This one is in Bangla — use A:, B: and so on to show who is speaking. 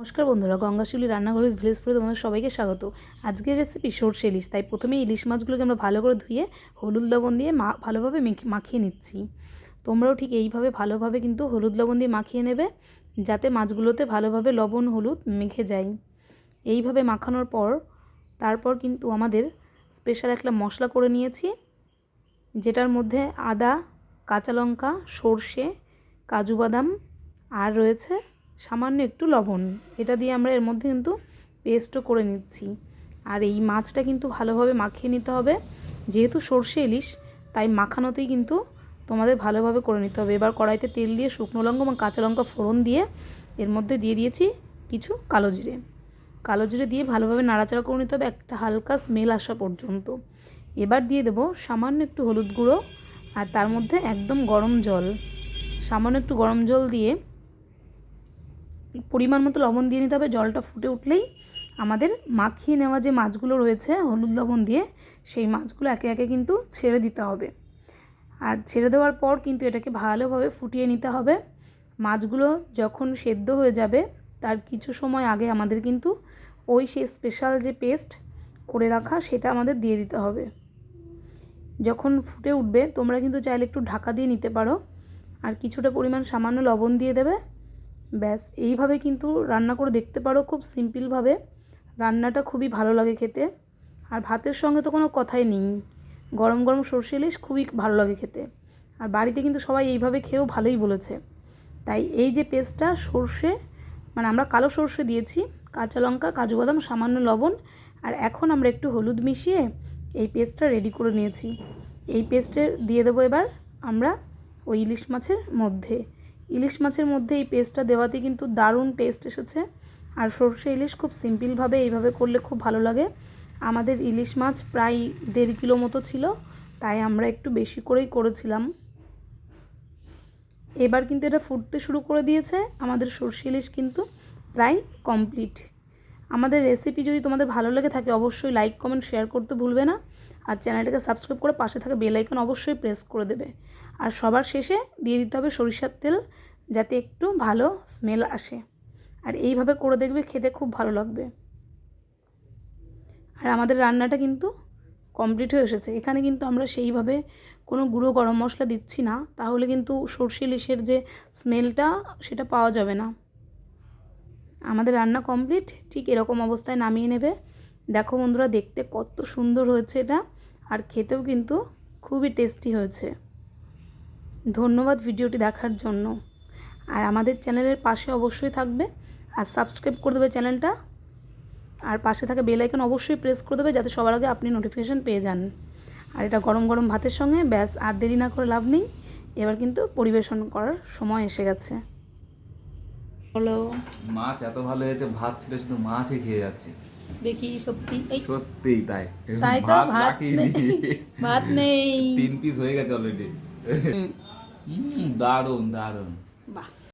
A: নমস্কার বন্ধুরা, গঙ্গাশিউলি রান্নাঘরে ভিলেজ ফুডে তোমাদের সবাইকে স্বাগত। আজকের রেসিপি সরষে ইলিশ। তাই প্রথমে ইলিশ মাছগুলোকে আমরা ভালো করে ধুয়ে হলুদ লবণ দিয়ে ভালোভাবে মাখিয়ে নিচ্ছি। তোমরাও ঠিক এইভাবে ভালোভাবে কিন্তু হলুদ লবণ দিয়ে মাখিয়ে নেবে, যাতে মাছগুলোতে ভালোভাবে লবণ হলুদ মেখে যায়। এইভাবে মাখানোর পর তারপর কিন্তু আমাদের স্পেশাল একটা মশলা করে নিয়েছি, যেটার মধ্যে আদা, কাঁচা লঙ্কা, সর্ষে, কাজু বাদাম আর রয়েছে সামান্য একটু লবণ। এটা দিয়ে আমরা এর মধ্যে কিন্তু পেস্টও করে নিচ্ছি। আর এই মাছটা কিন্তু ভালোভাবে মাখিয়ে নিতে হবে। যেহেতু সর্ষে ইলিশ, তাই মাখানোতেই কিন্তু তোমাদের ভালোভাবে করে নিতে হবে। এবার কড়াইতে তেল দিয়ে শুকনো লঙ্কা এবং কাঁচা লঙ্কা ফোড়ন দিয়ে এর মধ্যে দিয়ে দিয়েছি কিছু কালো জিরে দিয়ে ভালোভাবে নাড়াচাড়া করে নিতে হবে একটা হালকা স্মেল আসা পর্যন্ত। এবার দিয়ে দেবো সামান্য একটু হলুদ গুঁড়ো আর তার মধ্যে একদম গরম জল। সামান্য একটু গরম জল দিয়ে পরিমাণ মতো লবণ দিয়ে নিতে হবে। জলটা ফুটে উঠলেই আমাদের মাখিয়ে নেওয়া যে মাছগুলো রয়েছে হলুদ লবণ দিয়ে, সেই মাছগুলো একে একে কিন্তু ছেড়ে দিতে হবে। আর ছেড়ে দেওয়ার পর কিন্তু এটাকে ভালোভাবে ফুটিয়ে নিতে হবে। মাছগুলো যখন সেদ্ধ হয়ে যাবে তার কিছু সময় আগে আমাদের কিন্তু সেই স্পেশাল যে পেস্ট করে রাখা সেটা আমাদের দিয়ে দিতে হবে। যখন ফুটে উঠবে তোমরা কিন্তু চাইলে একটু ঢাকা দিয়ে নিতে পারো, আর কিছুটা পরিমাণ সামান্য লবণ দিয়ে দেবে। ব্যাস, এইভাবে কিন্তু রান্না করে দেখতে পারো। খুব সিম্পলভাবে রান্নাটা খুবই ভালো লাগে খেতে। আর ভাতের সঙ্গে তো কোনো কথাই নেই, গরম গরম সরষে ইলিশ খুবই ভালো লাগে খেতে। আর বাড়িতে কিন্তু সবাই এইভাবে খেয়েও ভালোই বলেছে। তাই এই যে পেস্টটা সরষে, মানে আমরা কালো সরষে দিয়েছি, কাঁচা লঙ্কা, কাজু বাদাম, সামান্য লবণ আর এখন আমরা একটু হলুদ মিশিয়ে এই পেস্টটা রেডি করে নিয়েছি। এই পেস্টে দিয়ে দেবো এবার আমরা ওই ইলিশ মাছের মধ্যে এই পেস্টটা দেওয়াতে কিন্তু দারুণ টেস্ট এসেছে। আর সরষে ইলিশ খুব সিম্পলভাবে এইভাবে করলে খুব ভালো লাগে। আমাদের ইলিশ মাছ প্রায় 1.5 কিলো মতো ছিল, তাই আমরা একটু বেশি করেই করেছিলাম। এবার কিন্তু এটা ফুটতে শুরু করে দিয়েছে। আমাদের সরষে ইলিশ কিন্তু প্রায় কমপ্লিট। আমাদের রেসিপি যদি তোমাদের ভালো লেগে থাকে অবশ্যই লাইক, কমেন্ট, শেয়ার করতে ভুলবে না। আর চ্যানেলটাকে সাবস্ক্রাইব করে পাশে থাকা বেল আইকন অবশ্যই প্রেস করে দেবে। আর সবার শেষে দিয়ে দিতে হবে সরিষার তেল, যাতে একটু ভালো স্মেল আসে। আর এইভাবে করে দেখবে, খেতে খুব ভালো লাগবে। আর আমাদের রান্নাটা কিন্তু কমপ্লিট হয়ে এসেছে। এখানে কিন্তু আমরা সেইভাবে কোনো গুঁড়ো গরম মশলা দিচ্ছি না, তাহলে কিন্তু সরষে ইলিশের যে স্মেলটা সেটা পাওয়া যাবে না। আমাদের রান্না কমপ্লিট। ঠিক এরকম অবস্থায় নামিয়ে নেবে। দেখো বন্ধুরা, দেখতে কত সুন্দর হয়েছে এটা, আর খেতেও কিন্তু খুবই টেস্টি হয়েছে। ধন্যবাদ ভিডিওটি দেখার জন্য। আর আমাদের চ্যানেলের পাশে অবশ্যই থাকবে আর সাবস্ক্রাইব করে দেবে চ্যানেলটা। আর পাশে থাকা বেল আইকন অবশ্যই প্রেস করে দেবে, যাতে সবার আগে আপনি নোটিফিকেশান পেয়ে যান। আর এটা গরম গরম ভাতের সঙ্গে, ব্যাস আর দেরি না করে লাভ নেই। এবার কিন্তু পরিবেশন করার সময় এসে গেছে। হলো,
B: মাছ এত ভালো হয়েছে, ভাত ছিল শুধু মাছই খেয়ে যাচ্ছি।
A: দেখি সত্যি
B: সত্যিই তাই।
A: তাই তো, ভাত
B: বাকিনি।
A: ভাত নেই।
B: 3 পিস হয়ে গেছে অলরেডি। দারুণ দারুণ।
A: বাহ।